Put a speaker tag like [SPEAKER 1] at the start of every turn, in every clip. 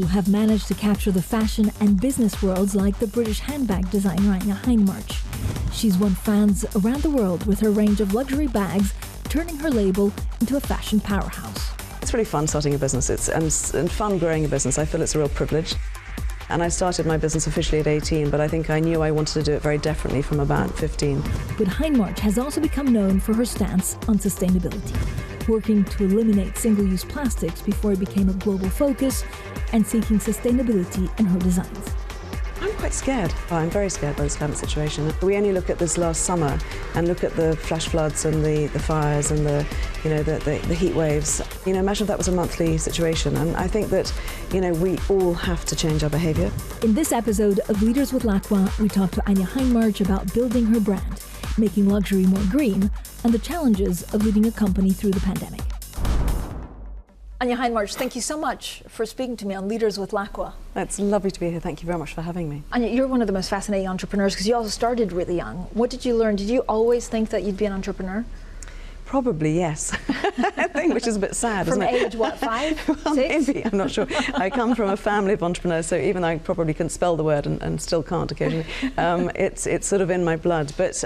[SPEAKER 1] two have managed to capture the fashion and business worlds like the British handbag designer Anya Hindmarch. She's won fans around the world with her range of luxury bags, turning her label into a fashion powerhouse.
[SPEAKER 2] It's really fun starting a business. It's fun growing a business. I feel it's a real privilege. And I started my business officially at 18, but I think I knew I wanted to do it very differently from about 15.
[SPEAKER 1] But Hindmarch has also become known for her stance on sustainability, working to eliminate single-use plastics before it became a global focus and seeking sustainability in her designs.
[SPEAKER 2] I'm quite scared. Well, I'm very scared by this climate situation. We only look at this last summer and look at the flash floods and the fires and the heat waves. Imagine if that was a monthly situation. And I think that, we all have to change our behaviour.
[SPEAKER 1] In this episode of Leaders with Lacqua, we talk to Anya Hindmarch about building her brand, making luxury more green, and the challenges of leading a company through the pandemic. Anya Hindmarch, thank you so much for speaking to me on Leaders with Lacqua.
[SPEAKER 2] It's lovely to be here. Thank you very much for having me.
[SPEAKER 1] Anya, you're one of the most fascinating entrepreneurs because you also started really young. What did you learn? Did you always think that you'd be an entrepreneur?
[SPEAKER 2] Probably, yes. I think, which is a bit sad,
[SPEAKER 1] From
[SPEAKER 2] isn't it?
[SPEAKER 1] age, what, 5,
[SPEAKER 2] Well,
[SPEAKER 1] 6?
[SPEAKER 2] maybe, I'm not sure. I come from a family of entrepreneurs, so even though I probably can spell the word and still can't occasionally, it's sort of in my blood. But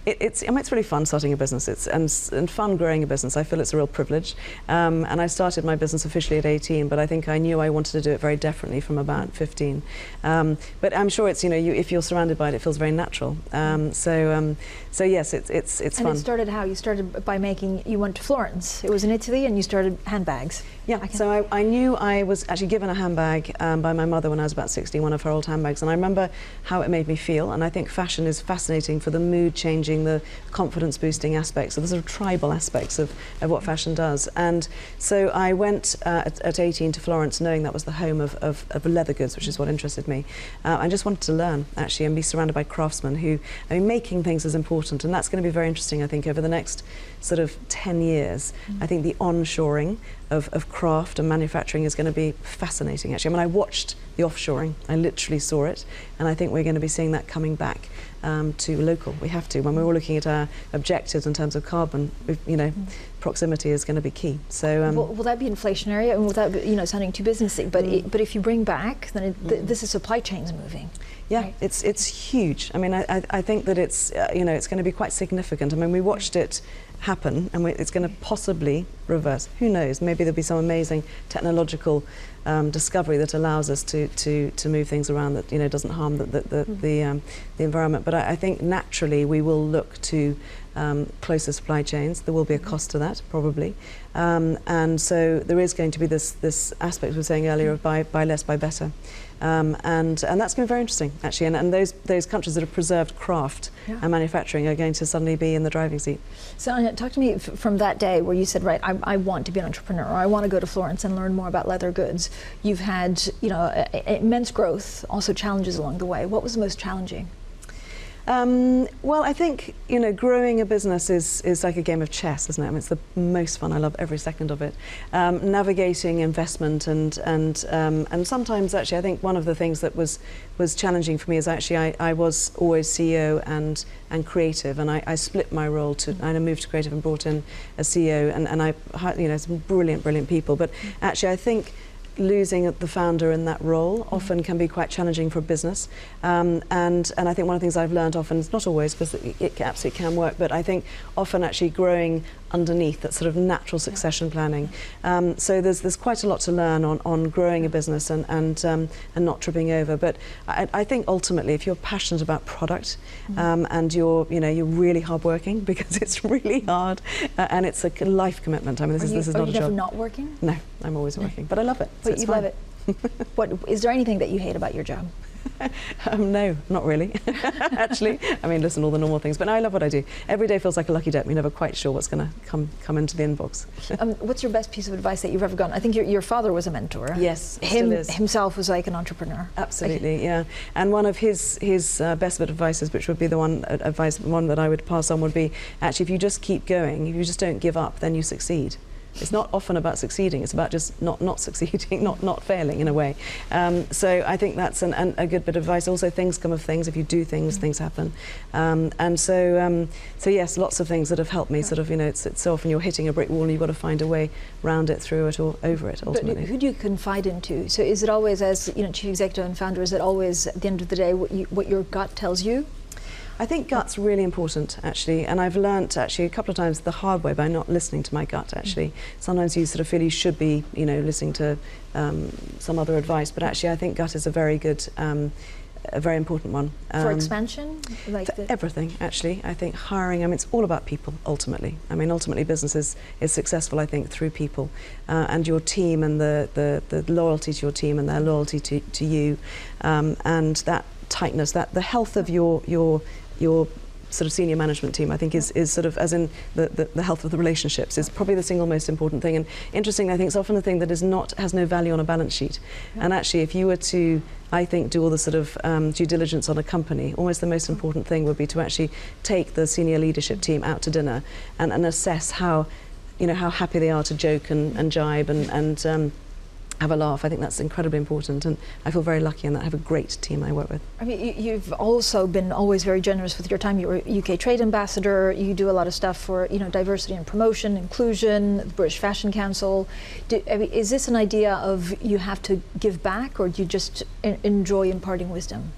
[SPEAKER 2] it's really fun starting a business. And fun growing a business. I feel it's a real privilege. And I started my business officially at 18, but I think I knew I wanted to do it very differently from about 15. But I'm sure it's, if you're surrounded by it, it feels very natural. So yes, it's fun.
[SPEAKER 1] And it started how? You started by you went to Florence. It was in Italy and you started handbags.
[SPEAKER 2] Yeah, so I knew I was actually given a handbag by my mother when I was about 16, one of her old handbags, and I remember how it made me feel, and I think fashion is fascinating for the mood changing, the confidence boosting aspects, so the sort of tribal aspects of what fashion does. And so I went at 18 to Florence knowing that was the home of leather goods, which is what interested me. I just wanted to learn actually and be surrounded by craftsmen who, making things is important, and that's going to be very interesting I think over the next sort of 10 years. I think the onshoring of craft and manufacturing is going to be fascinating actually. I watched the offshoring, I literally saw it, and I think we're going to be seeing that coming back to local. We have to. When we're all looking at our objectives in terms of carbon, proximity is going to be key. So
[SPEAKER 1] will that be inflationary? Without sounding too businessy, but if you bring back, then this is supply chains moving.
[SPEAKER 2] Yeah,
[SPEAKER 1] right?
[SPEAKER 2] it's huge. I think that it's it's going to be quite significant. We watched it happen, and it's going to possibly reverse. Who knows? Maybe there'll be some amazing technological discovery that allows us to move things around that doesn't harm the environment. But I think naturally we will look to closer supply chains. There will be a cost to that probably, and so there is going to be this aspect we were saying earlier of buy less, buy better. And that's going to be very interesting actually, and those countries that have preserved craft and manufacturing are going to suddenly be in the driving seat.
[SPEAKER 1] So Anya, talk to me from that day where you said, right, I want to be an entrepreneur, or I want to go to Florence and learn more about leather goods. You've had immense growth, also challenges along the way. What was the most challenging?
[SPEAKER 2] Well, I think growing a business is like a game of chess, isn't it? It's the most fun. I love every second of it. Navigating investment and sometimes actually, I think one of the things that was challenging for me is actually I was always CEO and creative, and I split my role and I moved to creative and brought in a CEO, and I some brilliant people. But actually, I think losing the founder in that role often can be quite challenging for a business, and I think one of the things I've learned often, it's not always because it absolutely can work, but I think often actually growing underneath that sort of natural succession planning. So there's quite a lot to learn on growing a business and not tripping over. But I think ultimately, if you're passionate about product and you're really hardworking, because it's really hard and it's a life commitment. This is not a job.
[SPEAKER 1] Are you never not working?
[SPEAKER 2] No, I'm always working, but I love it.
[SPEAKER 1] But you love it. What is there anything that you hate about your job?
[SPEAKER 2] No, not really. Actually, listen, all the normal things, but no, I love what I do. Every day feels like a lucky dip. You're never quite sure what's going to come into the inbox.
[SPEAKER 1] What's your best piece of advice that you've ever gotten? I think your father was a mentor.
[SPEAKER 2] Yes, still is.
[SPEAKER 1] Himself was like an entrepreneur.
[SPEAKER 2] Absolutely, yeah. And one of his best bit of advices, which would be the one that I would pass on, would be actually, if you just keep going, if you just don't give up, then you succeed. It's not often about succeeding. It's about just not succeeding, not failing in a way. So I think that's a good bit of advice. Also, things come of things. If you do things, things happen. And so yes, lots of things that have helped me. Sort of, you know, it's so often you're hitting a brick wall and you've got to find a way round it, through it, or over it. Ultimately.
[SPEAKER 3] But who do you confide into? So is it always, as you know, chief executive and founder, is it always at the end of the day what your gut tells you?
[SPEAKER 2] I think gut's really important, actually, and I've learnt actually a couple of times the hard way by not listening to my gut. Actually, sometimes you sort of feel you should be, you know, listening to some other advice, but actually, I think gut is a very good, a very important one
[SPEAKER 3] for expansion, like
[SPEAKER 2] for everything. Actually, I think hiring. I mean, it's all about people ultimately. I mean, ultimately, business is successful, I think, through people and your team, and the loyalty to your team and their loyalty to you, and that tightness, that the health of your sort of senior management team, I think is sort of, as in the health of the relationships, is probably the single most important thing. And interestingly, I think it's often the thing that has no value on a balance sheet. And actually, if you were to, I think, do all the sort of due diligence on a company, almost the most important thing would be to actually take the senior leadership team out to dinner and assess how, you know, how happy they are to joke and jibe and have a laugh. I think that's incredibly important, and I feel very lucky in that I have a great team I work with.
[SPEAKER 3] I mean, you've also been always very generous with your time. You were UK Trade Ambassador. You do a lot of stuff for, you know, diversity and promotion, inclusion, the British Fashion Council. I mean, is this an idea of you have to give back, or do you just enjoy imparting wisdom?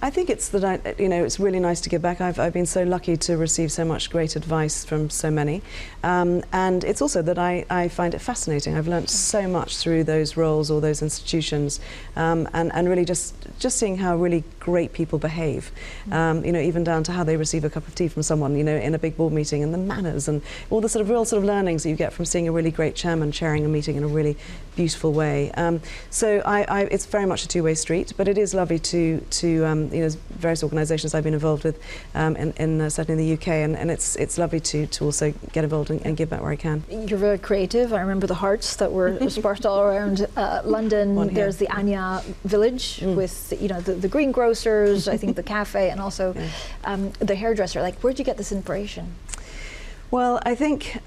[SPEAKER 2] I think it's that you know, it's really nice to give back. I've been so lucky to receive so much great advice from so many, and it's also that I find it fascinating. I've learnt so much through those roles or those institutions, and really just seeing how really great people behave. You know, even down to how they receive a cup of tea from someone, you know, in a big board meeting, and the manners and all the sort of real sort of learnings that you get from seeing a really great chairman chairing a meeting in a really beautiful way. So it's very much a two-way street, but it is lovely to you know, various organisations I've been involved with, certainly in the UK, and it's lovely to also get involved and give back where I can.
[SPEAKER 3] You're very creative. I remember the hearts that were sparked all around London. There's the Anya Village with, you know, the greengrocers, I think the cafe, and also the hairdresser. Like, where'd you get this inspiration?
[SPEAKER 2] Well, I think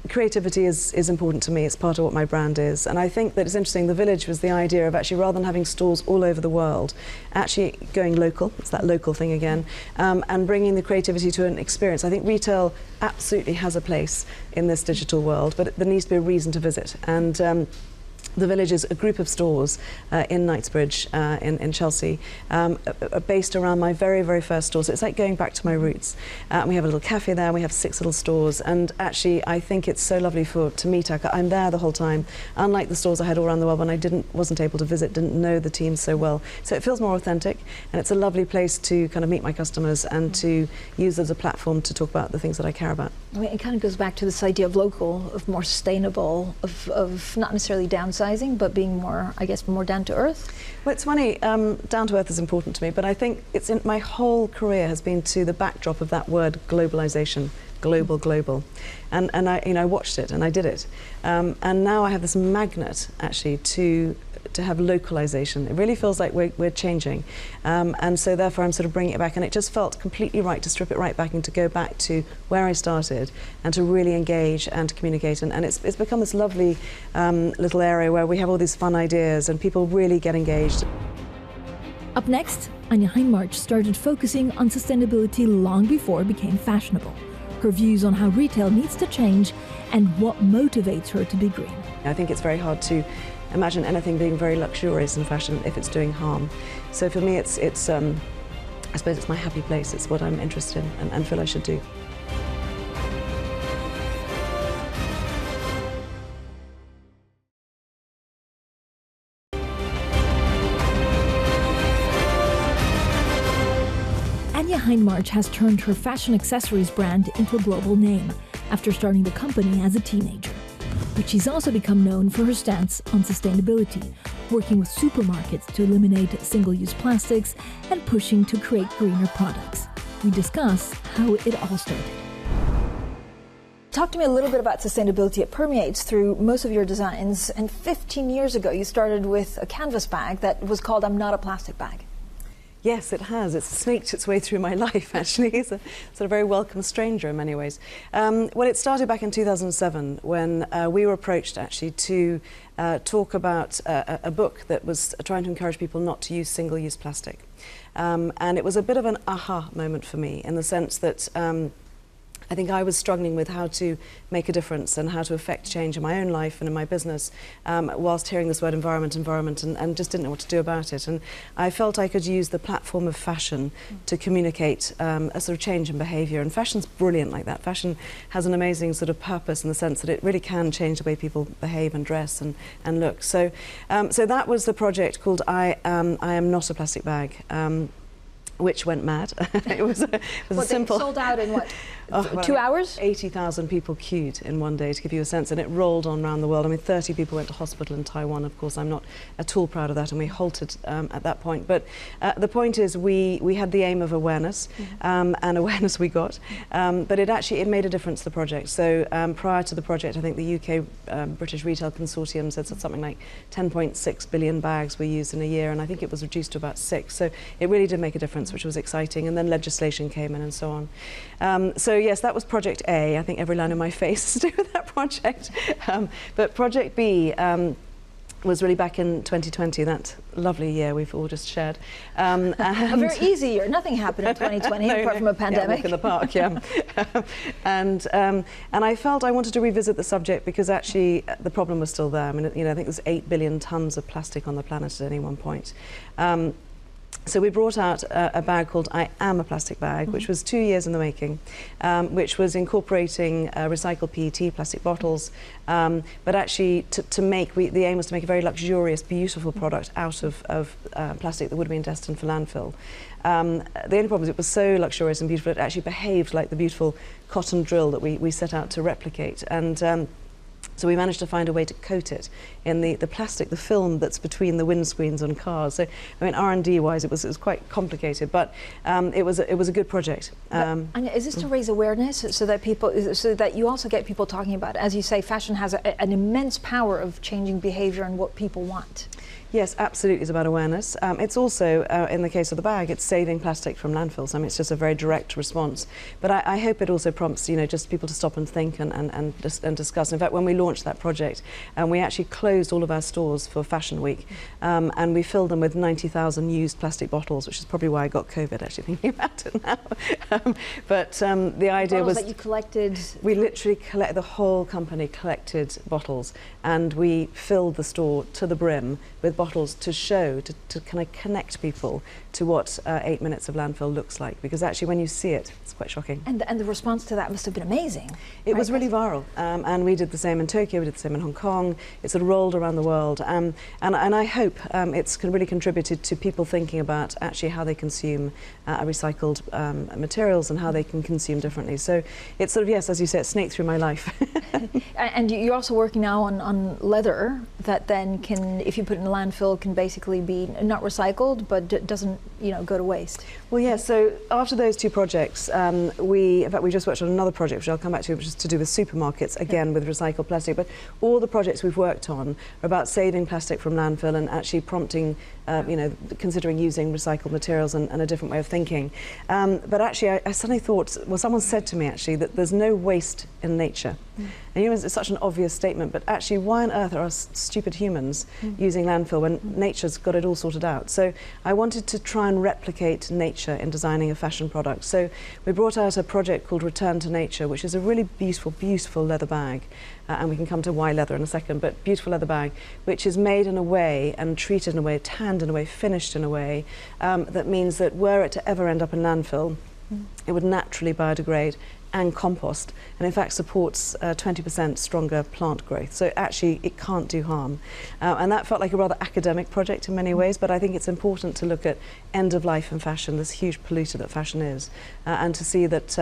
[SPEAKER 2] creativity is important to me. It's part of what my brand is, and I think that it's interesting. The Village was the idea of actually, rather than having stores all over the world, actually going local. It's that local thing again, and bringing the creativity to an experience. I think retail absolutely has a place in this digital world, but there needs to be a reason to visit. And the Village is a group of stores in Knightsbridge in Chelsea, based around my very, very first store. So it's like going back to my roots. We have a little cafe there, we have 6 little stores, and actually I think it's so lovely to meet. I'm there the whole time, unlike the stores I had all around the world when I wasn't able to visit, didn't know the team so well. So it feels more authentic, and it's a lovely place to kind of meet my customers and to use as a platform to talk about the things that I care about.
[SPEAKER 3] I mean, it kind of goes back to this idea of local, of more sustainable, of not necessarily downsizing, but being more, I guess, more down to earth.
[SPEAKER 2] Well, it's funny, down to earth is important to me, but I think it's in my whole career has been to the backdrop of that word globalization, global, and I, you know, I watched it and I did it, and now I have this magnet actually to have localization. It really feels like we're changing, and so therefore I'm sort of bringing it back, and it just felt completely right to strip it right back and to go back to where I started and to really engage and to communicate, and it's become this lovely little area where we have all these fun ideas and people really get engaged.
[SPEAKER 1] Up next, Anya Hindmarch started focusing on sustainability long before it became fashionable. Her views on how retail needs to change and what motivates her to be green.
[SPEAKER 2] I think it's very hard to imagine anything being very luxurious in fashion if it's doing harm. So for me, it's I suppose it's my happy place. It's what I'm interested in and feel I should do.
[SPEAKER 1] Anya Hindmarch has turned her fashion accessories brand into a global name after starting the company as a teenager. But she's also become known for her stance on sustainability, working with supermarkets to eliminate single-use plastics and pushing to create greener products. We discuss how it all started.
[SPEAKER 3] Talk to me a little bit about sustainability. It permeates through most of your designs, and 15 years ago you started with a canvas bag that was called I'm Not a Plastic Bag.
[SPEAKER 2] Yes, it has. It's snaked its way through my life, actually. It's a sort of very welcome stranger in many ways. Well, it started back in 2007 when we were approached, actually, to talk about a book that was trying to encourage people not to use single-use plastic. And it was a bit of an aha moment for me, in the sense that I think I was struggling with how to make a difference and how to affect change in my own life and in my business, whilst hearing this word environment, and just didn't know what to do about it. And I felt I could use the platform of fashion to communicate a sort of change in behaviour. And fashion's brilliant like that. Fashion has an amazing sort of purpose in the sense that it really can change the way people behave and dress and look. So, so that was the project called I Am Not a Plastic Bag. Which went mad. It was a simple...
[SPEAKER 3] sold out in what, 2 hours?
[SPEAKER 2] 80,000 people queued in one day, to give you a sense, and it rolled on around the world. I mean, 30 people went to hospital in Taiwan. Of course, I'm not at all proud of that, and we halted at that point. But the point is, we had the aim of awareness, and awareness we got. But it made a difference to the project. So prior to the project, I think the UK British Retail Consortium said something like 10.6 billion bags were used in a year, and I think it was reduced to about 6. So it really did make a difference, which was exciting, and then legislation came in and so on. So yes, that was Project A. I think every line on my face is to do with that project. But Project B was really back in 2020, that lovely year we've all just shared.
[SPEAKER 3] A very easy year. Nothing happened in 2020 apart from a pandemic.
[SPEAKER 2] Yeah, walk in the park, yeah. And I felt I wanted to revisit the subject because actually the problem was still there. I mean, you know, I think there's 8 billion tons of plastic on the planet at any one point. So we brought out a bag called I Am a Plastic Bag, which was 2 years in the making, which was incorporating recycled PET plastic bottles, but actually the aim was to make a very luxurious, beautiful product out of plastic that would have been destined for landfill. The only problem is it was so luxurious and beautiful, it actually behaved like the beautiful cotton drill that we set out to replicate. And so we managed to find a way to coat it in the plastic, the film that's between the windscreens on cars. So, I mean, R&D-wise, it was quite complicated, but it was a good project.
[SPEAKER 3] Anya, is this to raise awareness so that you also get people talking about it? As you say, fashion has an immense power of changing behaviour and what people want.
[SPEAKER 2] Yes, absolutely, it's about awareness. It's also, in the case of the bag, it's saving plastic from landfills. I mean, it's just a very direct response. But I hope it also prompts, you know, just people to stop and think and discuss. In fact, when we launched that project, we actually closed all of our stores for Fashion Week, and we filled them with 90,000 used plastic bottles, which is probably why I got COVID, actually, thinking about it now. But the idea was
[SPEAKER 3] that you collected.
[SPEAKER 2] We literally the whole company collected bottles, and we filled the store to the brim with bottles to show, to kind of connect people to what 8 minutes of landfill looks like, because actually when you see it, it's quite shocking.
[SPEAKER 3] And the response to that must have been amazing.
[SPEAKER 2] It was really viral, and we did the same in Tokyo, we did the same in Hong Kong. It sort of rolled around the world, and I hope it's really contributed to people thinking about actually how they consume recycled materials and how they can consume differently. So it's sort of, yes, as you say, it snaked through my life.
[SPEAKER 3] And you're also working now on leather that then can, if you put it in a landfill, can basically be not recycled, but doesn't, you know, go to waste.
[SPEAKER 2] Well, yeah, so after those two projects, in fact, we just worked on another project, which I'll come back to, which is to do with supermarkets, again, with recycled plastic. But all the projects we've worked on are about saving plastic from landfill and actually prompting, you know, considering using recycled materials and a different way of thinking. But actually, I suddenly thought, well, someone said to me, actually, that there's no waste in nature. And you know, it's such an obvious statement, but actually, why on earth are us stupid humans using landfill when nature's got it all sorted out? So I wanted to try and replicate nature in designing a fashion product. So we brought out a project called Return to Nature, which is a really beautiful, beautiful leather bag. And we can come to why leather in a second, but beautiful leather bag, which is made in a way and treated in a way, tanned in a way, finished in a way, that means that were it to ever end up in landfill, it would naturally biodegrade and compost, and in fact supports 20% stronger plant growth. So actually it can't do harm. And that felt like a rather academic project in many ways, but I think it's important to look at end of life in fashion, this huge polluter that fashion is, and to see that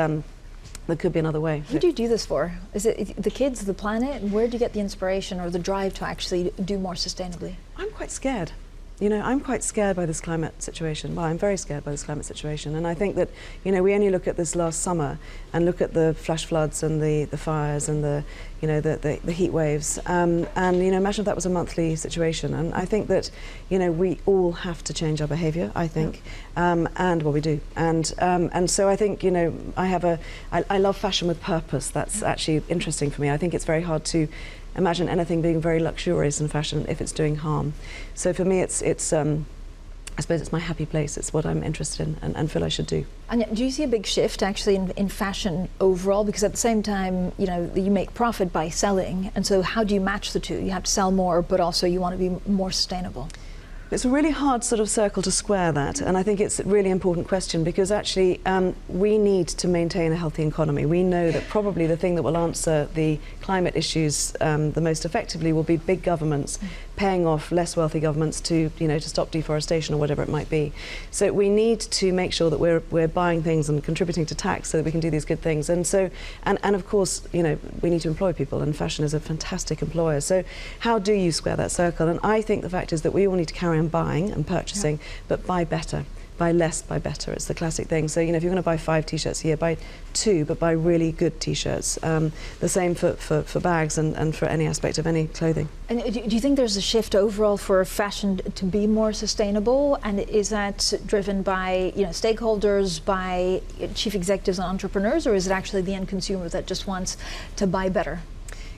[SPEAKER 2] there could be another way.
[SPEAKER 3] Who do you do this for? Is it the kids, the planet? Where do you get the inspiration or the drive to actually do more sustainably?
[SPEAKER 2] I'm quite scared. you know, I'm quite scared by this climate situation. Well, I'm very scared by this climate situation, and I think that, you know, we only look at this last summer and look at the flash floods and the fires and the, you know, the heat waves, and, you know, imagine if that was a monthly situation. And I think that, you know, we all have to change our behaviour, I think, and well, we do. And so I think, you know, I love fashion with purpose. That's actually interesting for me. I think it's very hard to imagine anything being very luxurious in fashion if it's doing harm. So for me, it's I suppose it's my happy place. It's what I'm interested in and feel I should do.
[SPEAKER 3] Anya, do you see a big shift actually in fashion overall? Because at the same time, you know, you make profit by selling, and so how do you match the two? You have to sell more, but also you want to be more sustainable.
[SPEAKER 2] It's a really hard sort of circle to square that, and I think it's a really important question, because actually we need to maintain a healthy economy. We know that probably the thing that will answer the climate issues the most effectively will be big governments paying off less wealthy governments to, you know, to stop deforestation or whatever it might be. So we need to make sure that we're buying things and contributing to tax so that we can do these good things. And so, and of course, you know, we need to employ people, and fashion is a fantastic employer. So how do you square that circle? And I think the fact is that we all need to carry on buying and purchasing, but buy better. Buy less, buy better. It's the classic thing. So, you know, if you're going to buy 5 t-shirts a year, buy 2, but buy really good t-shirts. The same for bags and for any aspect of any clothing.
[SPEAKER 3] And do you think there's a shift overall for fashion to be more sustainable? And is that driven by, you know, stakeholders, by chief executives and entrepreneurs, or is it actually the end consumer that just wants to buy better?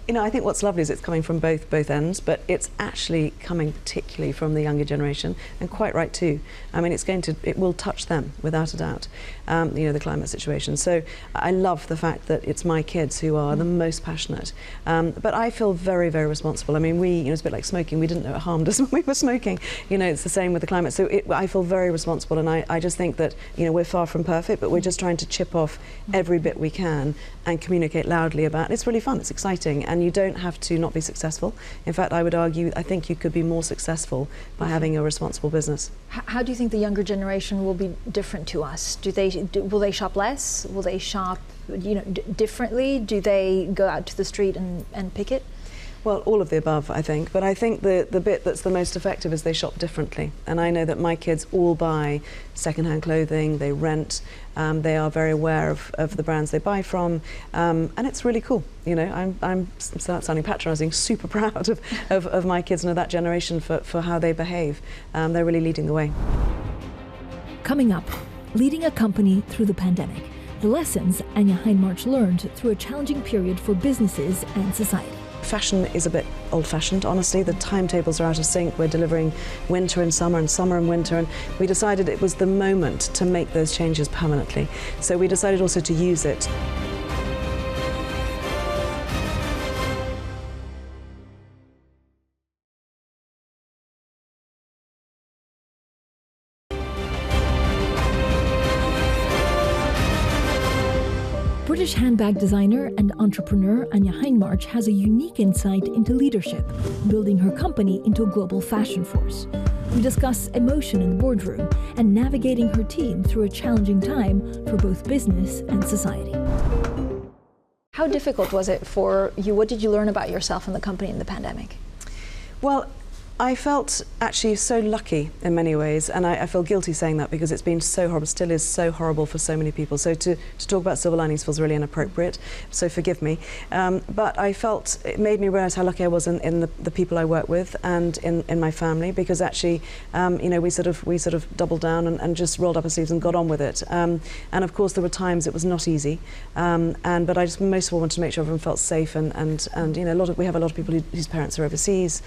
[SPEAKER 2] You know, I think what's lovely is it's coming from both ends, but it's actually coming particularly from the younger generation, and quite right too. I mean, it will touch them without a doubt, you know, the climate situation. So I love the fact that it's my kids who are the most passionate. But I feel very, very responsible. I mean, you know, it's a bit like smoking. We didn't know it harmed us when we were smoking. You know, it's the same with the climate. So I feel very responsible, and I just think that, you know, we're far from perfect, but we're just trying to chip off every bit we can and communicate loudly about it. It's really fun, it's exciting, and you don't have to not be successful. In fact, I would argue, I think you could be more successful by having a responsible business.
[SPEAKER 3] How do you think the younger generation will be different to us? Will they shop less? Will they shop, you know, differently? Do they go out to the street and pick it?
[SPEAKER 2] Well, all of the above, I think. But I think the bit that's the most effective is they shop differently. And I know that my kids all buy second-hand clothing, they rent, they are very aware of the brands they buy from, and it's really cool. You know, I'm sounding patronising, super proud of my kids and of that generation for how they behave. They're really leading the way.
[SPEAKER 1] Coming up, leading a company through the pandemic. The lessons Anya Hindmarch learned through a challenging period for businesses and society.
[SPEAKER 2] Fashion is a bit old-fashioned, honestly. The timetables are out of sync. We're delivering winter and summer and winter, and we decided it was the moment to make those changes permanently. So we decided also to use it.
[SPEAKER 1] British handbag designer and entrepreneur Anya Hindmarch has a unique insight into leadership, building her company into a global fashion force. We discuss emotion in the boardroom and navigating her team through a challenging time for both business and society.
[SPEAKER 3] How difficult was it for you? What did you learn about yourself and the company in the pandemic?
[SPEAKER 2] Well, I felt actually so lucky in many ways, and I feel guilty saying that because it's been so horrible, still is so horrible for so many people. So to talk about silver linings feels really inappropriate, so forgive me. But I felt it made me realise how lucky I was in the people I work with and in my family, because actually, you know, we sort of doubled down and just rolled up our sleeves and got on with it. And of course, there were times it was not easy, but I just most of all wanted to make sure everyone felt safe, and you know, we have a lot of people whose parents are overseas.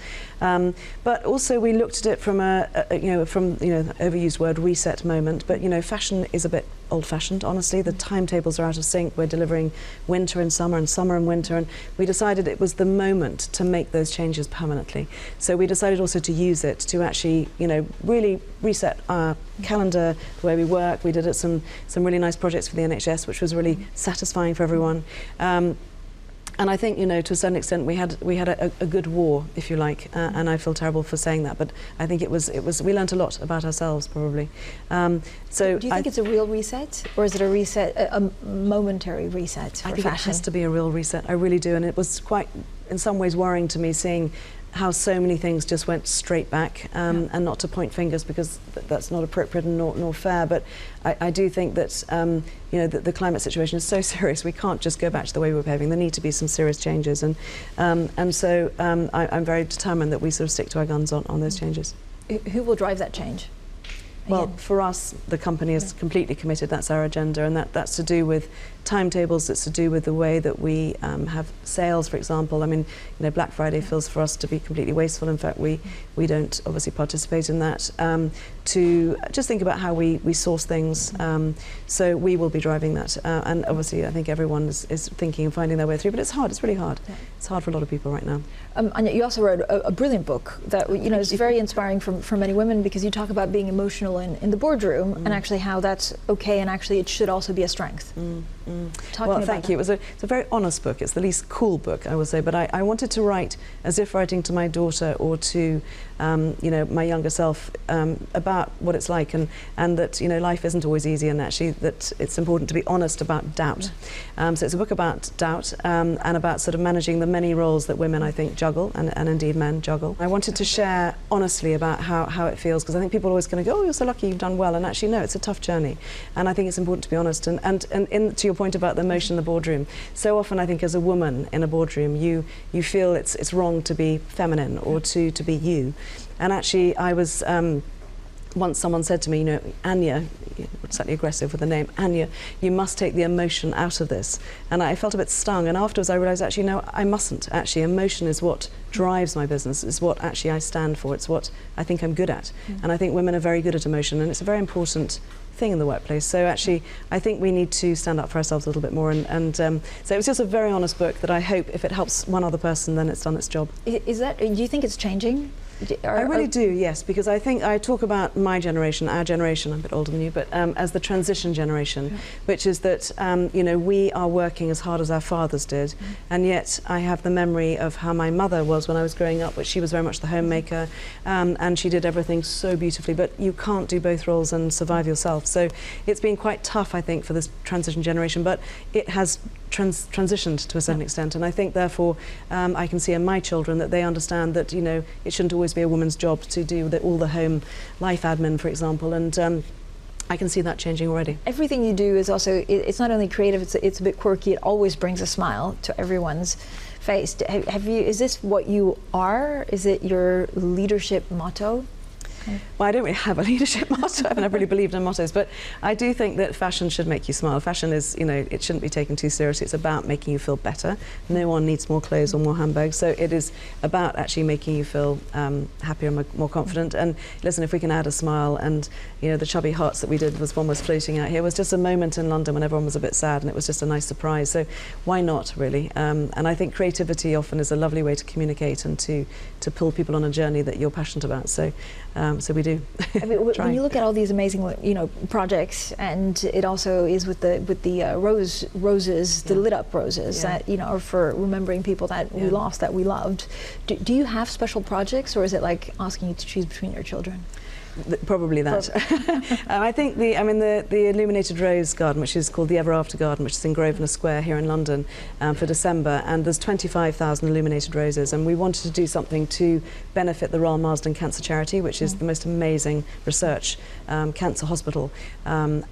[SPEAKER 2] But also we looked at it from overused word, reset moment. But, you know, fashion is a bit old-fashioned, honestly. The timetables are out of sync. We're delivering winter and summer and winter, and we decided it was the moment to make those changes permanently. So we decided also to use it to actually, you know, really reset our calendar, the way we work. We did some really nice projects for the NHS, which was really satisfying for everyone. And I think, you know, to a certain extent, we had a good war, if you like, and I feel terrible for saying that, but I think we learnt a lot about ourselves, probably. So
[SPEAKER 3] do you think it's a real reset, or is it a momentary reset for
[SPEAKER 2] I think
[SPEAKER 3] fashion?
[SPEAKER 2] It has to be a real reset. I really do, and it was quite, in some ways, worrying to me seeing how so many things just went straight back, and not to point fingers because that's not appropriate and nor fair, but I do think that you know, the climate situation is so serious, we can't just go back to the way we were behaving. There need to be some serious changes, and so I'm very determined that we sort of stick to our guns on those changes.
[SPEAKER 3] Who will drive that change?
[SPEAKER 2] Well, for us, the company is completely committed. That's our agenda, and that's to do with timetables. It's to do with the way that we have sales, for example. I mean, you know, Black Friday feels for us to be completely wasteful. In fact, we don't obviously participate in that. To just think about how we source things. So we will be driving that, and obviously, I think everyone is thinking and finding their way through. But it's hard. It's really hard. Yeah. It's hard for a lot of people right now.
[SPEAKER 3] Anya, you also wrote a brilliant book that is very inspiring for many women, because you talk about being emotional in the boardroom, and actually how that's okay, and actually it should also be a strength.
[SPEAKER 2] Well, thank you. It's a very honest book. It's the least cool book, I will say, but I wanted to write as if writing to my daughter or to you know, my younger self about what it's like, and that, you know, life isn't always easy, and actually that it's important to be honest about doubt. So it's a book about doubt, and about sort of managing the many roles that women, I think, juggle, and indeed men juggle. I wanted to share honestly about how it feels, because I think people are always going to go, oh, you're so lucky, you've done well, and actually no, it's a tough journey, and I think it's important to be honest. And to your point about the emotion in the boardroom, so often I think as a woman in a boardroom, you feel it's wrong to be feminine or to be you. And actually, I was once someone said to me, you know, Anya, slightly aggressive with the name, Anya, you must take the emotion out of this. And I felt a bit stung, and afterwards I realised, actually, no, I mustn't. Actually, emotion is what drives my business, is what actually I stand for, it's what I think I'm good at. And I think women are very good at emotion, and it's a very important thing in the workplace. So actually, I think we need to stand up for ourselves a little bit more, and so it was just a very honest book that I hope, if it helps one other person, then it's done its job.
[SPEAKER 3] Do you think it's changing?
[SPEAKER 2] I really do, yes, because I think I talk about my generation, our generation, I'm a bit older than you, but as the transition generation, which is that, you know, we are working as hard as our fathers did, and yet I have the memory of how my mother was when I was growing up, which she was very much the homemaker, and she did everything so beautifully, but you can't do both roles and survive yourself. So it's been quite tough, I think, for this transition generation, but it has transitioned to a certain extent, and I think therefore I can see in my children that they understand that, you know, it shouldn't always be a woman's job to do all the home life admin, for example, and I can see that changing already.
[SPEAKER 3] Everything you do is also, it's not only creative, it's a bit quirky, it always brings a smile to everyone's face. Is this what you are? Is it your leadership motto?
[SPEAKER 2] Well, I don't really have a leadership motto. I've never really believed in mottos, but I do think that fashion should make you smile. Fashion is, you know, it shouldn't be taken too seriously. It's about making you feel better. No one needs more clothes or more handbags, so it is about actually making you feel happier and more confident. And listen, if we can add a smile, and, you know, the chubby hearts that we did, one was floating out here, was just a moment in London when everyone was a bit sad, and it was just a nice surprise. So why not, really? And I think creativity often is a lovely way to communicate and to pull people on a journey that you're passionate about. So so we do.
[SPEAKER 3] I mean, when you look at all these amazing, you know, projects, and it also is with the roses, the lit up roses that, you know, are for remembering people that we lost, that we loved. Do you have special projects, or is it like asking you to choose between your children?
[SPEAKER 2] Probably that. I think the illuminated rose garden, which is called the Ever After Garden, which is in Grosvenor Square here in London, for December, and there's 25,000 illuminated roses, and we wanted to do something to benefit the Royal Marsden Cancer Charity, which is the most amazing research cancer hospital, and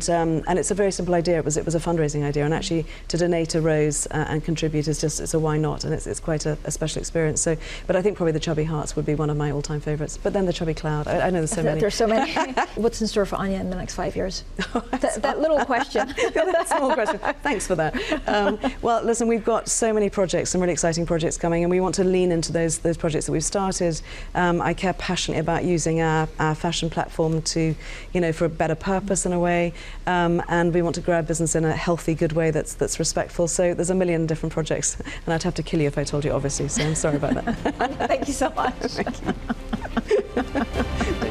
[SPEAKER 2] it's a very simple idea. It was a fundraising idea, and actually to donate a rose and contribute is just, it's a why not, and it's quite a special experience. So, but I think probably the chubby hearts would be one of my all-time favourites. But then the chubby cloud. I know there's so many.
[SPEAKER 3] There's so many. What's in store for Anya in the next 5 years? That little question.
[SPEAKER 2] That small question. Thanks for that. Well, listen, we've got so many projects, some really exciting projects coming, and we want to lean into those projects that we've started. I care passionately about using our fashion platform to, you know, for a better purpose in a way, and we want to grow our business in a healthy, good way that's respectful. So there's a million different projects, and I'd have to kill you if I told you, obviously. So I'm sorry about that.
[SPEAKER 3] Thank you so much.
[SPEAKER 2] Thank you.